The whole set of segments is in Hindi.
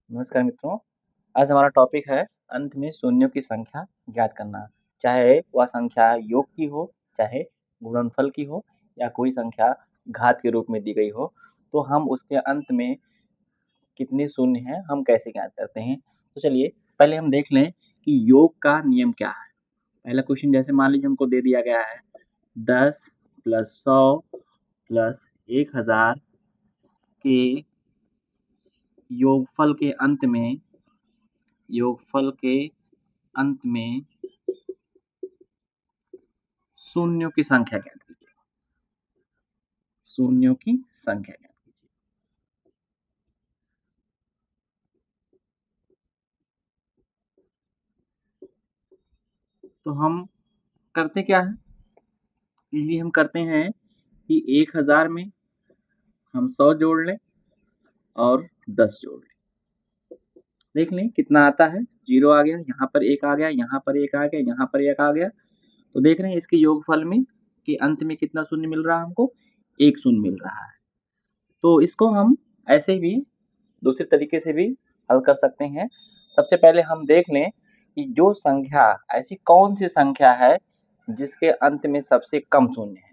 नमस्कार मित्रों। आज हमारा टॉपिक है अंत में शून्यों की संख्या ज्ञात करना। चाहे वह संख्या योग की हो, चाहे गुणनफल की हो या कोई संख्या घात के रूप में दी गई हो, तो हम उसके अंत में कितने शून्य हैं हम कैसे ज्ञात करते हैं। तो चलिए पहले हम देख लें कि योग का नियम क्या है। पहला क्वेश्चन जैसे मान लीजिए हमको दे दिया गया है 10 + 100 + 1000 के योगफल के अंत में शून्यों की संख्या ज्ञात कीजिए। शून्यों की संख्या ज्ञात कीजिए। तो हम करते क्या है, इसलिए हम करते हैं कि 1000 में हम 100 जोड़ लें और 10 जोड़ लें। देख लें कितना आता है। 0 आ गया, यहाँ पर 1 आ गया, यहाँ पर 1 आ गया, यहाँ पर 1 आ गया। तो देख रहे हैं इसके योगफल में कि अंत में कितना शून्य मिल रहा है हमको, 1 शून्य मिल रहा है। तो इसको हम ऐसे भी दूसरे तरीके से भी हल कर सकते हैं। सबसे पहले हम देख लें कि जो संख्या, ऐसी कौन सी संख्या है जिसके अंत में सबसे कम शून्य है।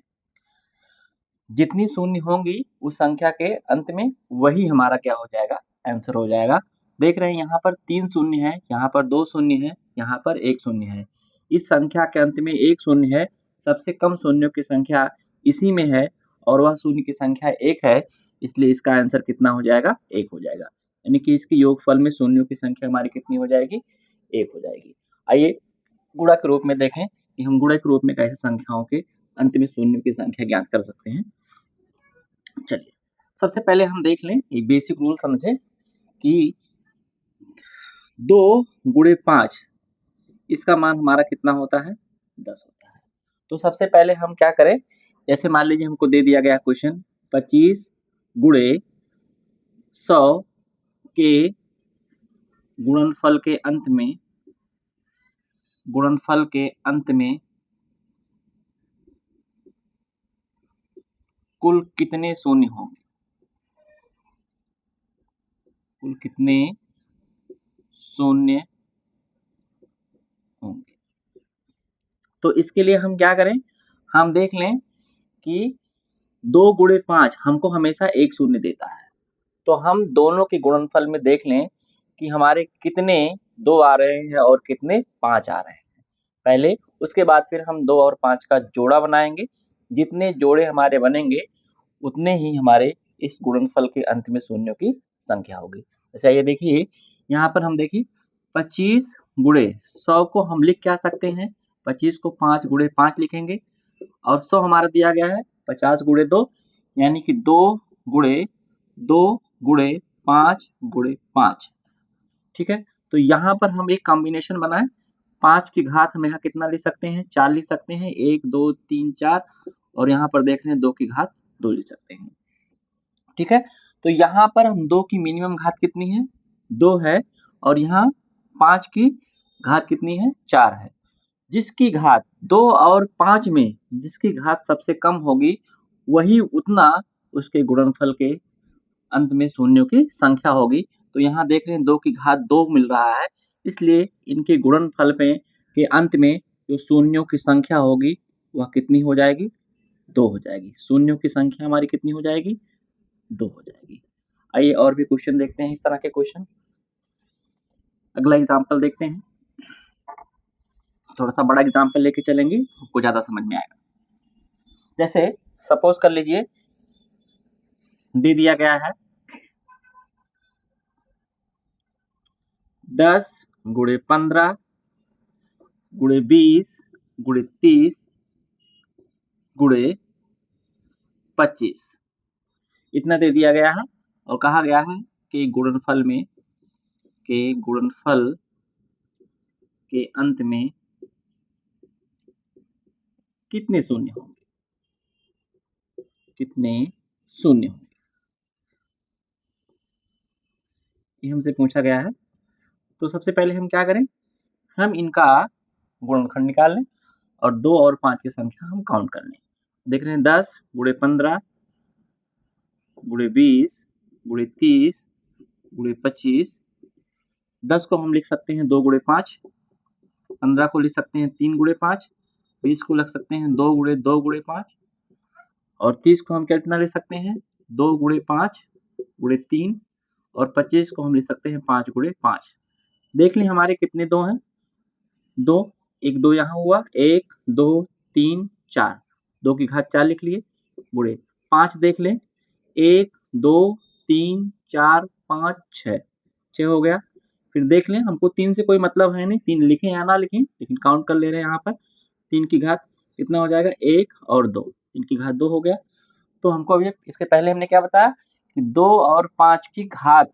जितनी शून्य होंगी उस संख्या के अंत में वही हमारा क्या हो जाएगा, आंसर हो जाएगा। देख रहे हैं यहाँ पर 3 शून्य है, यहाँ पर 2 शून्य है, यहाँ पर 1 शून्य है। इस संख्या के अंत में 1 शून्य है, सबसे कम शून्यों की संख्या इसी में है और वह शून्य की संख्या 1 है, इसलिए इसका आंसर कितना हो जाएगा, 1 हो जाएगा। यानी कि इसके योगफल में शून्यों की संख्या हमारी कितनी हो जाएगी, 1 हो जाएगी। आइए गुणा के रूप में देखें कि हम गुणा के रूप में कैसे संख्याओं के अंत में शून्यों की संख्या ज्ञात कर सकते हैं। चलिए सबसे पहले हम देख लें, एक बेसिक रूल समझें कि 2 × 5 इसका मान हमारा कितना होता है, 10 होता है। तो सबसे पहले हम क्या करें, जैसे मान लीजिए हमको दे दिया गया क्वेश्चन 25 × 100 के गुणनफल के अंत में कुल कितने शून्य होंगे, कुल कितने शून्य होंगे। तो इसके लिए हम क्या करें, हम देख लें कि 2 × 5 हमको हमेशा 1 शून्य देता है। तो हम दोनों के गुणनफल में देख लें कि हमारे कितने 2 आ रहे हैं और कितने 5 आ रहे हैं पहले। उसके बाद फिर हम 2 और 5 का जोड़ा बनाएंगे। जितने जोड़े हमारे बनेंगे उतने ही हमारे इस गुणनफल के अंत में शून्यों की संख्या होगी। जैसे ये देखिए यहाँ पर हम देखिए 25 × 100 को हम लिख क्या सकते हैं, 25 को 5 × 5 लिखेंगे और 100 हमारा दिया गया है 50 × 2, यानी कि 2 × 5 × 5। ठीक है, तो यहाँ पर हम एक कॉम्बिनेशन बनाएं। 5 की घात हम यहाँ कितना लिख सकते हैं, 4 लिख सकते हैं, 1 2 3 4, और यहाँ पर देख रहे हैं 2 की घात 2 लिख सकते हैं। ठीक है, तो यहाँ पर हम 2 की मिनिमम घात कितनी है, 2 है, और यहाँ 5 की घात कितनी है, 4 है। जिसकी घात 2 और 5 में जिसकी घात सबसे कम होगी वही उतना उसके गुणनफल के अंत में शून्यों की संख्या होगी। तो यहाँ देख रहे हैं 2 की घात 2 मिल रहा है, इसलिए इनके गुणनफल में के अंत में जो शून्यों की संख्या होगी वह कितनी हो जाएगी, 2 हो जाएगी। शून्यों की संख्या हमारी कितनी हो जाएगी, 2 हो जाएगी। आइए और भी क्वेश्चन देखते हैं, इस तरह के क्वेश्चन। अगला एग्जाम्पल देखते हैं, थोड़ा सा बड़ा एग्जाम्पल लेके चलेंगे, आपको ज्यादा समझ में आएगा। जैसे सपोज कर लीजिए दे दिया गया है 10 × 15 × 20 × 30 × 25 इतना दे दिया गया है और कहा गया है कि गुणनफल के अंत में कितने शून्य होंगे, कितने शून्य होंगे, ये हमसे पूछा गया है। तो सबसे पहले हम क्या करें, हम इनका गुणनखंड निकाल लें और 2 और 5 की संख्या हम काउंट कर लें। देख रहे हैं 10 × 15 × 20 × 30 × 25 10 को हम लिख सकते हैं 2 गुणे 5, 15 को लिख सकते हैं 3 गुणे 5, 20 को लिख सकते हैं 2 गुणे 2 गुणे 5, और 30 को हम कितना लिख सकते हैं 2 गुणे 5 गुणे 3, और 25 को हम लिख सकते हैं 5 गुणे 5। देख लें हमारे कितने दो हैं, 2, एक 2 यहाँ हुआ, 1 2 3 4, 2 की घात 4 लिख लिए, गुणे 5 देख लें, 1 2 3 4 5 6, 6 हो गया। फिर देख लें, हमको 3 से कोई मतलब है नहीं, 3 लिखें या ना लिखें, लेकिन काउंट कर ले रहे हैं यहाँ पर। 3 की घात कितना हो जाएगा 1 और 2, 3 की घात 2 हो गया। तो हमको अभी इसके पहले हमने क्या बताया कि 2 और 5 की घात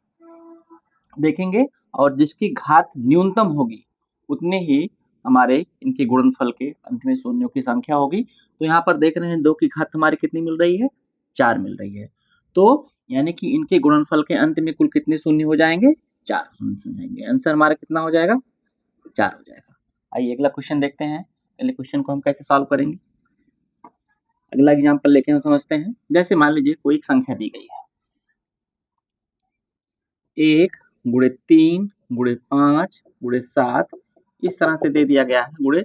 देखेंगे, और जिसकी घात न्यूनतम होगी उतने ही हमारे इनके गुणनफल के अंत में शून्यों की संख्या होगी। तो यहाँ पर देख रहे हैं 2 की घात हमारी कितनी मिल रही है, 4 मिल रही है। तो यानी कि इनके गुणनफल के अंत में कुल कितने शून्य हो जाएंगे, 4 शून्य हो जाएंगे। आंसर हमारा कितना हो जाएगा, 4 हो जाएगा। आइए अगला क्वेश्चन देखते हैं। पहले क्वेश्चन को हम कैसे सॉल्व करेंगे, अगला एग्जाम्पल लेके हम समझते हैं। जैसे मान लीजिए कोई एक संख्या दी गई है, 1 गुणे 3 गुणे 5 गुणे 7, इस तरह से दे दिया गया है, गुणे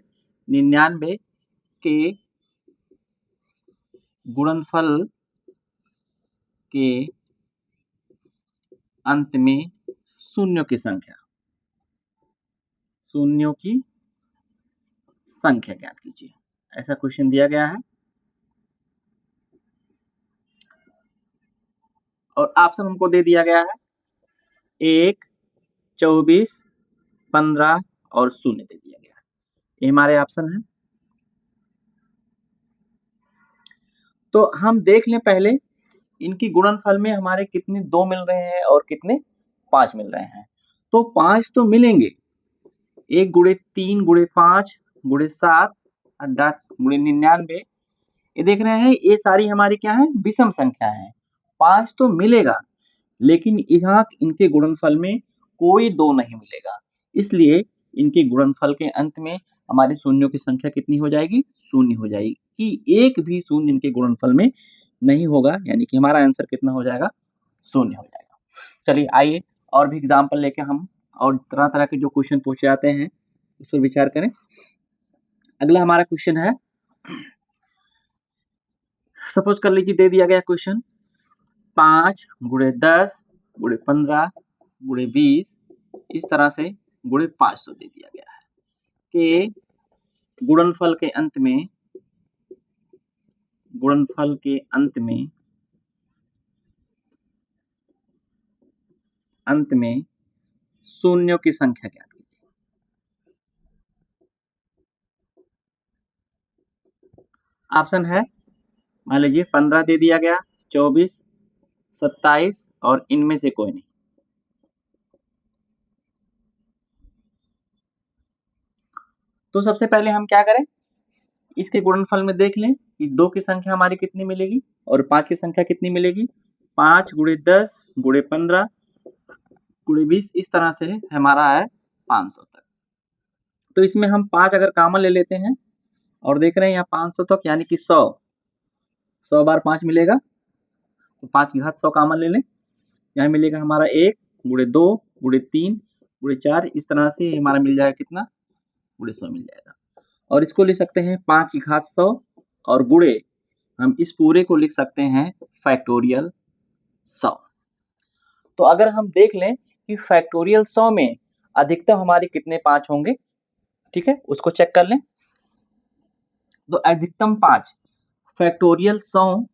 99 के गुणनफल के अंत में शून्यों की संख्या, शून्यों की संख्या ज्ञात कीजिए, ऐसा क्वेश्चन दिया गया है। और ऑप्शन हमको दे दिया गया है 1 24 15 और 0 दे दिया गया है, ये हमारे ऑप्शन है। तो हम देख लें पहले इनकी गुणनफल में हमारे कितने 2 मिल रहे हैं और कितने 5 मिल रहे हैं। तो 5 तो मिलेंगे, 1 गुणे 3 गुणे 5 गुणे 7 गुणे 99, ये देख रहे हैं ये सारी हमारी क्या है, विषम संख्या है। 5 तो मिलेगा, लेकिन यहाँ इनके गुणनफल में कोई 2 नहीं मिलेगा, इसलिए इनके गुणनफल के अंत में हमारे शून्यों की संख्या कितनी हो जाएगी, शून्य हो जाएगी, कि एक भी शून्य इनके गुणनफल में नहीं होगा, यानी कि हमारा आंसर कितना हो जाएगा, शून्य हो जाएगा। चलिए आइए और भी एग्जाम्पल लेके हम और तरह तरह के जो क्वेश्चन पूछे जाते हैं उस पर विचार करें। अगला हमारा क्वेश्चन है, सपोज कर लीजिए दे दिया गया क्वेश्चन 5 गुणे 10 गुणे 15 गुणे 20, इस तरह से गुणे 500 दे दिया गया है कि गुणनफल के अंत में, गुणनफल के अंत में शून्यों की संख्या ज्ञात कीजिए। ऑप्शन है, मान लीजिए 15 दे दिया गया, 24 27 और इनमें से कोई नहीं। तो सबसे पहले हम क्या करें, इसके गुणनफल में देख लें कि 2 की संख्या हमारी कितनी मिलेगी और 5 की संख्या कितनी मिलेगी। 5 गुणे 10 गुणे 15 गुणे 20, इस तरह से हमारा है 500 तक। तो इसमें हम 5 अगर कॉमन ले लेते हैं और देख रहे हैं यहाँ 500 तक, यानी कि 100 बार 5 मिलेगा, तो 5 की घात 100 कॉमन ले लें, यहाँ मिलेगा हमारा 1 गुणे 2 गुणे 3 गुणे 4, इस तरह से हमारा मिल जाएगा कितना, गुणे 100 मिल जाएगा। और इसको लिख सकते हैं 5 की घात 100, और गुणे हम इस पूरे को लिख सकते हैं फैक्टोरियल 100। तो अगर हम देख लें कि फैक्टोरियल 100 में अधिकतम हमारे कितने 5 होंगे, ठीक है, उसको चेक कर लें। तो अधिकतम 5 फैक्टोरियल 100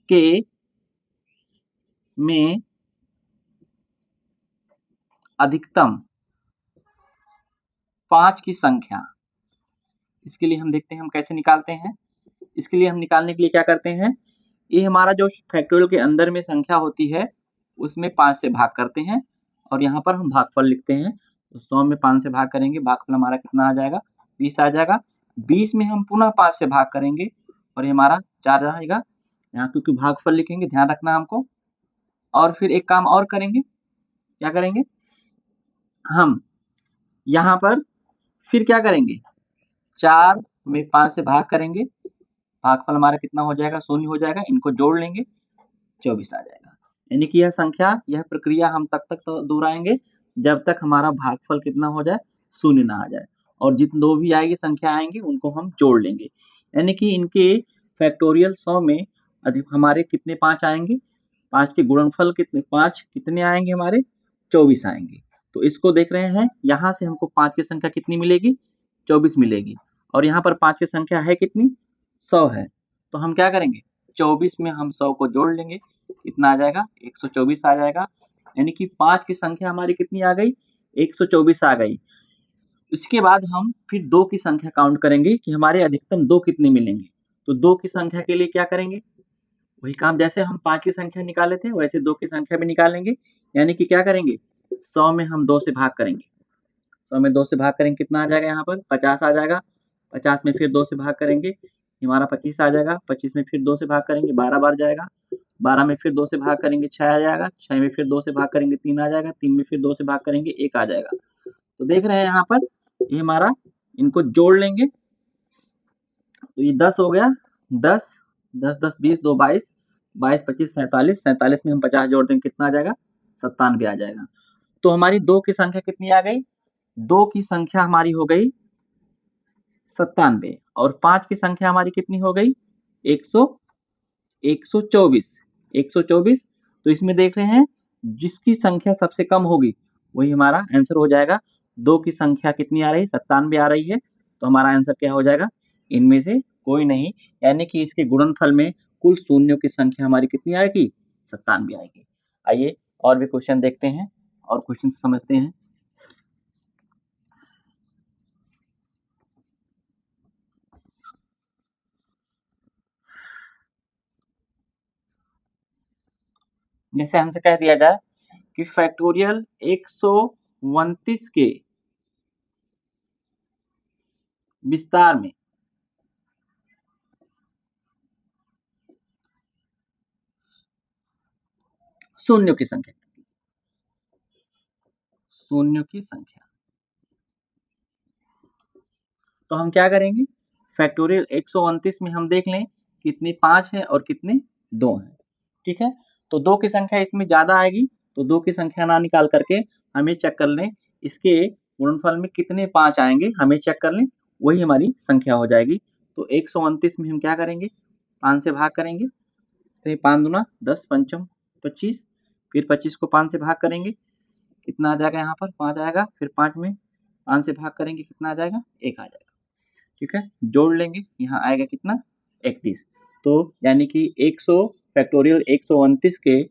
के में अधिकतम 5 की संख्या, इसके लिए हम देखते हैं हम कैसे निकालते हैं। इसके लिए हम निकालने के लिए क्या करते हैं, ये हमारा जो फैक्टोरियल के अंदर में संख्या होती है उसमें 5 से भाग करते हैं, और यहाँ पर हम भागफल लिखते हैं। तो 100 में 5 से भाग करेंगे, भागफल हमारा कितना आ जाएगा, 20 आ जाएगा। 20 में हम पुनः 5 से भाग करेंगे और ये हमारा 4 आएगा, यहाँ क्योंकि भागफल लिखेंगे, ध्यान रखना हमको। और फिर एक काम और करेंगे, क्या करेंगे, हम यहाँ पर फिर क्या करेंगे, 4 में 5 से भाग करेंगे, भागफल हमारा कितना हो जाएगा, 0 हो जाएगा, इनको जोड़ लेंगे, 24 आ जाएगा। यानी कि यह संख्या, यह प्रक्रिया हम तब तक तो दोहराएंगे जब तक हमारा भागफल कितना हो जाए, शून्य ना आ जाए। और जितनी दो भी आएगी संख्या आएंगी उनको हम जोड़ लेंगे। यानी कि इनके फैक्टोरियल 100 में अधिक हमारे कितने 5 आएंगे, 5 के गुणनफल कितने, 5 कितने आएंगे हमारे, 24 आएंगे। तो इसको देख रहे हैं, यहाँ से हमको 5 की संख्या कितनी मिलेगी, 24 मिलेगी। और यहाँ पर 5 की संख्या है कितनी, 100 है। तो हम क्या करेंगे, 24 में हम 100 को जोड़ लेंगे, कितना आ जाएगा, 124 आ जाएगा। यानी कि 5 की संख्या हमारी कितनी आ गई, 124 आ गई। इसके बाद हम फिर 2 की संख्या काउंट करेंगे कि हमारे अधिकतम 2 कितने मिलेंगे। तो 2 की संख्या के लिए क्या करेंगे, वही काम जैसे हम 5 की संख्या निकाले थे वैसे 2 की संख्या भी निकालेंगे। यानी कि क्या करेंगे, 100 में हम 2 से भाग करेंगे, 100 में 2 से भाग करेंगे, कितना आ जाएगा यहाँ पर 50 आ जाएगा। 50 में फिर 2 से भाग करेंगे, हमारा 25 आ जाएगा। 25 में फिर 2 से भाग करेंगे, 12 बार जाएगा। 12 में फिर 2 से भाग करेंगे, 6 आ जाएगा। 6 में फिर 2 से भाग करेंगे, 3 आ जाएगा। 3 में फिर 2 से भाग करेंगे, 1 आ जाएगा। तो देख रहे हैं यहाँ पर ये हमारा, इनको जोड़ लेंगे तो ये 10 हो गया। 10 10 10 20 2 22 22 25 47 47 में हम 50 जोड़ देंगे, कितना आ जाएगा, 97 आ जाएगा। तो हमारी 2 की संख्या कितनी आ गई, 2 की संख्या हमारी हो गई 97 और 5 की संख्या हमारी कितनी हो गई, 124। तो इसमें देख रहे हैं जिसकी संख्या सबसे कम होगी वही हमारा आंसर हो जाएगा। 2 की संख्या कितनी आ रही है, 97 आ रही है। तो हमारा आंसर क्या हो जाएगा, इनमें से कोई नहीं। यानी कि इसके गुणनफल में कुल शून्यों की संख्या हमारी कितनी आएगी, 97 आएगी। आइए और भी क्वेश्चन देखते हैं और क्वेश्चन समझते हैं। जैसे हमसे कह दिया जाए कि फैक्टोरियल 129 के विस्तार में शून्यों की संख्या, शून्यों की संख्या। तो हम क्या करेंगे, फैक्टोरियल 129 में हम देख लें कितनी 5 है और कितने 2 हैं। ठीक है, तो 2 की संख्या इसमें ज्यादा आएगी, तो 2 की संख्या ना निकाल करके हमें चेक कर लें इसके गुणनफल में कितने 5 आएंगे, हमें चेक कर लें, वही हमारी संख्या हो जाएगी। तो 129 में हम क्या करेंगे, 5 से भाग करेंगे, तो 5 दूना 10 पंचम 25, फिर 25 को 5 से भाग करेंगे, कितना आ जाएगा, यहाँ पर 5 आएगा। फिर 5 में 5 से भाग करेंगे, कितना आ जाएगा, 1 आ जाएगा। ठीक है, जोड़ लेंगे, यहाँ आएगा कितना, 31। तो यानी कि 100 फैक्टोरियल 129 के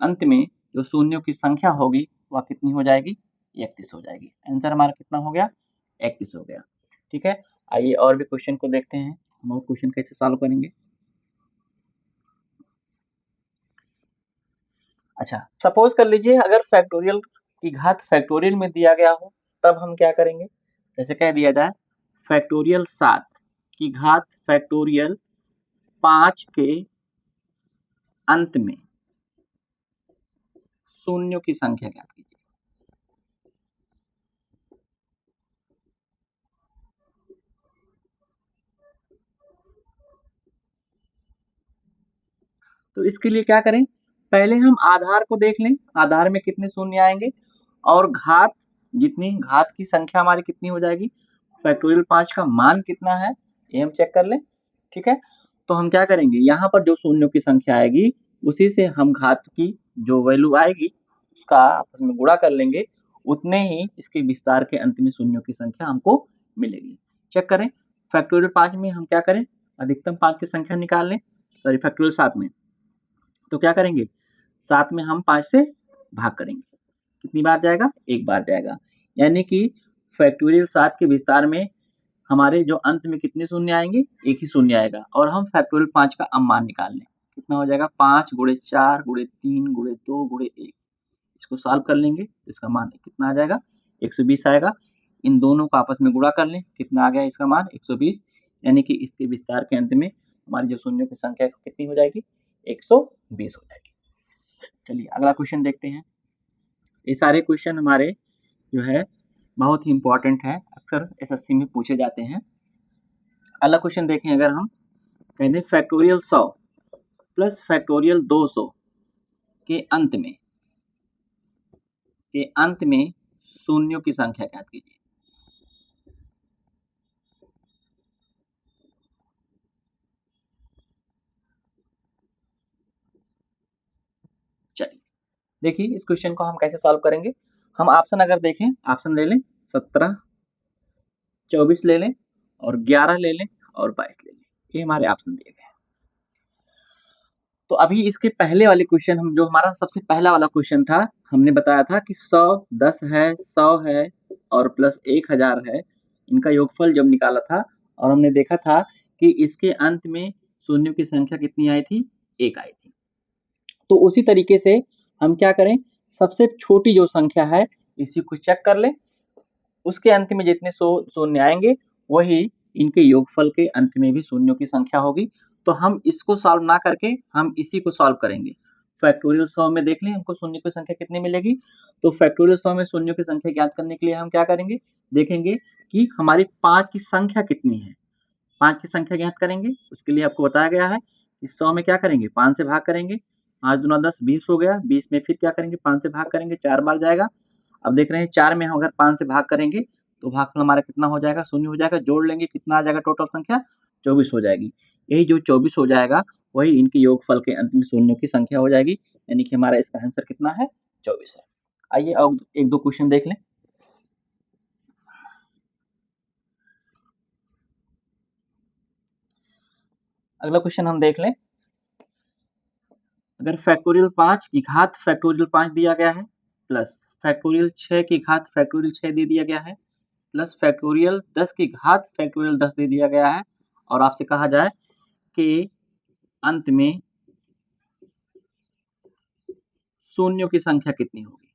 अंत में जो शून्यों की संख्या होगी वह कितनी हो जाएगी, 31 हो जाएगी। आंसर हमारा कितना हो गया, 31 हो गया। ठीक है, आइए और भी क्वेश्चन को देखते हैं, हम और क्वेश्चन कैसे सॉल्व करेंगे। अच्छा, सपोज कर लीजिए अगर फैक्टोरियल की घात फैक्टोरियल में दिया गया हो, तब हम क्या करेंगे। जैसे कह दिया जाए फैक्टोरियल 7 की घात फैक्टोरियल 5 के अंत में शून्यों की संख्या ज्ञात कीजिए। तो इसके लिए क्या करें, पहले हम आधार को देख लें, आधार में कितने शून्य आएंगे और घात, जितनी घात की संख्या हमारी कितनी हो जाएगी, फैक्टोरियल 5 का मान कितना है ये हम चेक कर लें। ठीक है, तो हम क्या करेंगे, यहाँ पर जो शून्यों की संख्या आएगी उसी से हम घात की जो वैल्यू आएगी उसका आपस में गुणा कर लेंगे, उतने ही इसके विस्तार के अंत में शून्यों की संख्या हमको मिलेगी। चेक करें, फैक्टोरियल 5 में हम क्या करें, अधिकतम 5 की संख्या निकाल लें, सॉरी फैक्टोरियल 7 में, तो क्या करेंगे, 7 में हम 5 से भाग करेंगे, कितनी बार जाएगा, 1 बार जाएगा। यानी कि फैक्टोरियल 7 के विस्तार में हमारे जो अंत में कितने शून्य आएंगे, 1 ही शून्य आएगा। और हम फैक्टोरियल 5 का अब मान निकाल लें, कितना हो जाएगा, 5 गुणे 4 गुणे 3 गुणे 2 गुणे 1, इसको सॉल्व कर लेंगे तो इसका मान कितना आ जाएगा, 120 आएगा। इन दोनों को आपस में गुणा कर लें, कितना आ गया इसका मान, 120। यानी कि इसके विस्तार के अंत में हमारी जो शून्यों की संख्या कितनी हो जाएगी, 120 हो जाएगी। चलिए अगला क्वेश्चन देखते हैं। ये सारे क्वेश्चन हमारे जो है बहुत ही इंपॉर्टेंट है, अक्सर एसएससी में पूछे जाते हैं। अगला क्वेश्चन देखें, अगर हम कहते हैं फैक्टोरियल 100 प्लस फैक्टोरियल 200 के अंत में शून्यों की संख्या ज्ञात कीजिए। चलिए देखिए इस क्वेश्चन को हम कैसे सॉल्व करेंगे। हम ऑप्शन अगर देखें, ऑप्शन ले लें 17, 24 ले लें और 11 ले लें और 22 ले लें, ये हमारे ऑप्शन दिए गए हैं। तो अभी इसके पहले वाले क्वेश्चन हम जो हमारा सबसे पहला वाला क्वेश्चन था, हमने बताया था कि 100, 10 है, 100 है और प्लस 1000 है, इनका योगफल जब निकाला था और हमने देखा था कि इसके अंत में शून्यों की संख्या कितनी आई थी, 1 आई थी। तो उसी तरीके से हम क्या करें, सबसे छोटी जो संख्या है इसी को चेक कर लें, उसके अंत में जितने शून्य आएंगे वही इनके योगफल के अंत में भी शून्यों की संख्या होगी। तो हम इसको सॉल्व ना करके हम इसी को सॉल्व करेंगे। फैक्टोरियल 100 में देख लें हमको शून्य की संख्या कितनी मिलेगी। तो फैक्टोरियल 100 में शून्यों की संख्या ज्ञात करने के लिए हम क्या करेंगे, देखेंगे कि हमारी 5 की संख्या कितनी है। 5 की संख्या ज्ञात करेंगे, उसके लिए आपको बताया गया है कि 100 में क्या करेंगे, 5 से भाग करेंगे, 5 दूना 10, 20 हो गया। 20 में फिर क्या करेंगे, 5 से भाग करेंगे, 4 बार जाएगा। अब देख रहे हैं 4 में हम अगर 5 से भाग करेंगे तो भागफल हमारा कितना हो जाएगा, शून्य हो जाएगा। जोड़ लेंगे कितना आ जाएगा, टोटल संख्या 24 हो जाएगी। यही जो 24 हो जाएगा वही इनके योगफल के अंत में शून्यों की संख्या हो जाएगी, यानी कि हमारा इसका आंसर कितना है, 24 है। आइए अब एक दो क्वेश्चन देख लें। अगला क्वेश्चन हम देख लें, अगर फैक्टोरियल 5 की घात फैक्टोरियल 5 दिया गया है, प्लस फैक्टोरियल 6 की घात फैक्टोरियल 6 दे दिया गया है, प्लस फैक्टोरियल 10 की घात फैक्टोरियल 10 दे दिया गया है, और आपसे कहा जाए कि अंत में शून्यों की संख्या कितनी होगी।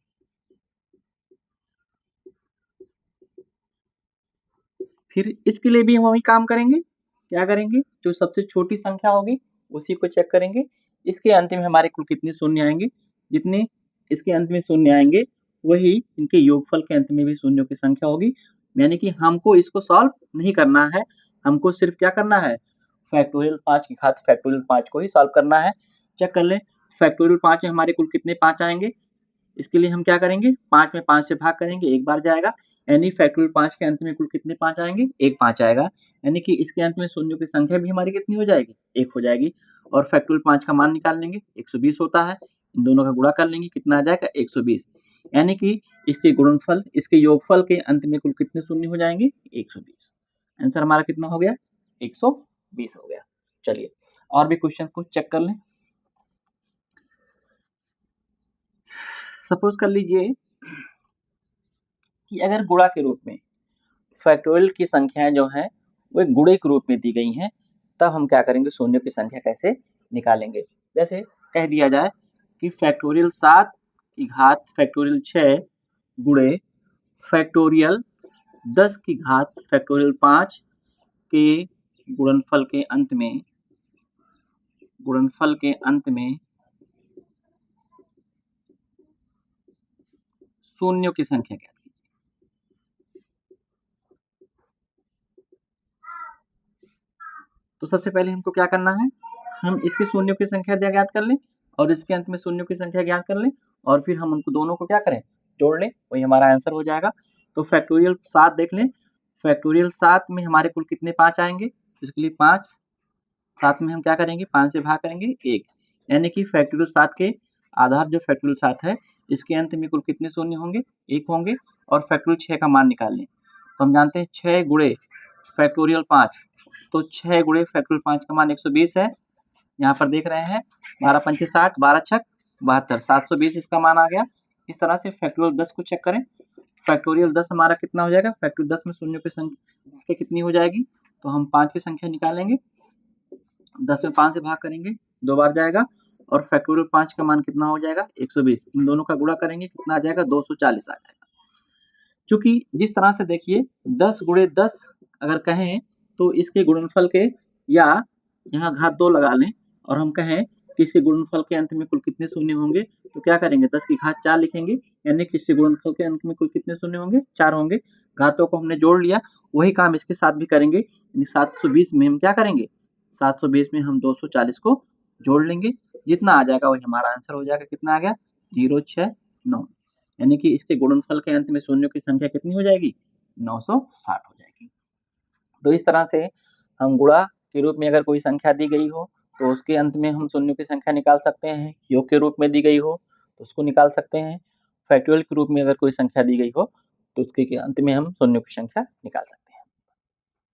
फिर इसके लिए भी हम वही काम करेंगे, क्या करेंगे, जो सबसे छोटी संख्या होगी उसी को चेक करेंगे। इसके अंत में हमारे कुल कितने शून्य आएंगे, जितने इसके अंत में शून्य आएंगे वही इनके योगफल के अंत में भी शून्यों की संख्या होगी। यानी कि हमको इसको सॉल्व नहीं करना है, हमको सिर्फ क्या करना है, फैक्टोरियल 5 की घात फैक्टोरियल 5 को ही सॉल्व करना है। चेक कर लें, फैक्टोरियल 5 में हमारे कुल कितने 5 आएंगे। इसके लिए हम क्या करेंगे, 5 में 5 से भाग करेंगे, एक बार जाएगा, यानी फैक्टोरियल 5 के अंत में कुल कितने 5 आएंगे, एक 5 आएगा। यानी कि इसके अंत में शून्यों की संख्या भी हमारी कितनी हो जाएगी, 1 हो जाएगी। और फैक्टोरियल 5 का मान निकाल लेंगे, 120 होता है, इन दोनों का गुणा कर लेंगे, कितना आ जाएगा, 120। यानी कि इसके गुणनफल, इसके योगफल के अंत में कुल कितने शून्य हो जाएंगे, 120। आंसर हमारा कितना हो गया, 120 हो गया। चलिए और भी क्वेश्चन को चेक कर लें। सपोज कर लीजिए कि अगर गुणा के रूप में फैक्टोरियल की संख्याएं जो हैं वो एक गुणे के रूप में दी गई हैं, तब हम क्या करेंगे, शून्यों की संख्या कैसे निकालेंगे। जैसे कह दिया जाए कि फैक्टोरियल 7 की घात फैक्टोरियल 6 गुणे फैक्टोरियल 10 की घात फैक्टोरियल 5 के गुणनफल के अंत में शून्यों की संख्या क्या थी। तो सबसे पहले हमको क्या करना है, हम इसके शून्यों की संख्या ज्ञात कर लें और इसके अंत में शून्यों की संख्या ज्ञात कर लें, और फिर हम उनको दोनों को क्या करें, जोड़ लें, वही हमारा आंसर हो जाएगा। तो फैक्टोरियल 7 देख लें, फैक्टोरियल 7 में हमारे कुल कितने 5 आएंगे, तो इसके लिए 5, 7 में हम क्या करेंगे, 5 से भाग करेंगे 1, यानी कि फैक्टोरियल 7 के आधार जो फैक्टोरियल 7 है इसके अंत में कुल कितने शून्य होंगे, 1 होंगे। और फैक्टोरियल 6 का मान निकाल लें, तो हम जानते हैं 6 गुणे फैक्टोरियल 5, तो 6 गुणे फैक्टोरियल 5 का मान 120 है। यहाँ पर देख रहे हैं 12 पंचे 60, 12 छक 72, 720 इसका मान आ गया। इस तरह से फैक्टोरियल 10 को चेक करें, फैक्टोरियल 10 हमारा कितना हो जाएगा, फैक्टोरियल 10 में शून्यों की संख्या कितनी हो जाएगी, तो हम 5 की संख्या निकालेंगे, 10 में 5 से भाग करेंगे, 2 बार जाएगा, और फैक्टोरियल 5 का मान कितना हो जाएगा, 120। इन दोनों का गुणा करेंगे, कितना आ जाएगा, 240 आ जाएगा। चूंकि जिस तरह से देखिए 10 गुणे 10 अगर कहें तो इसके गुणनफल के, या यहाँ घात 2 लगा लें और हम कहें कि इसके गुणनफल के अंत में कुल कितने शून्य होंगे, तो क्या करेंगे, 10 की घात 4 लिखेंगे, यानी कि इसके गुणनफल के अंत में कुल कितने शून्य होंगे, 4 होंगे। घातों को हमने जोड़ लिया, वही काम इसके साथ भी करेंगे, यानी 720 में हम क्या करेंगे, 720 में हम 240 को जोड़ लेंगे, जितना आ जाएगा वही हमारा आंसर हो जाएगा। कितना आ गया? 0, 6, 9। यानी कि इसके गुणनफल के अंत में शून्यों की संख्या कितनी हो जाएगी? 960 हो जाएगी। तो इस तरह से हम गुणा के रूप में अगर कोई संख्या दी गई हो तो उसके अंत में हम शून्यों की संख्या निकाल सकते हैं। योग के रूप में दी गई हो तो उसको निकाल सकते हैं। फैक्टोरियल के रूप में अगर कोई संख्या दी गई हो तो उसके अंत में हम शून्यों की संख्या निकाल सकते हैं।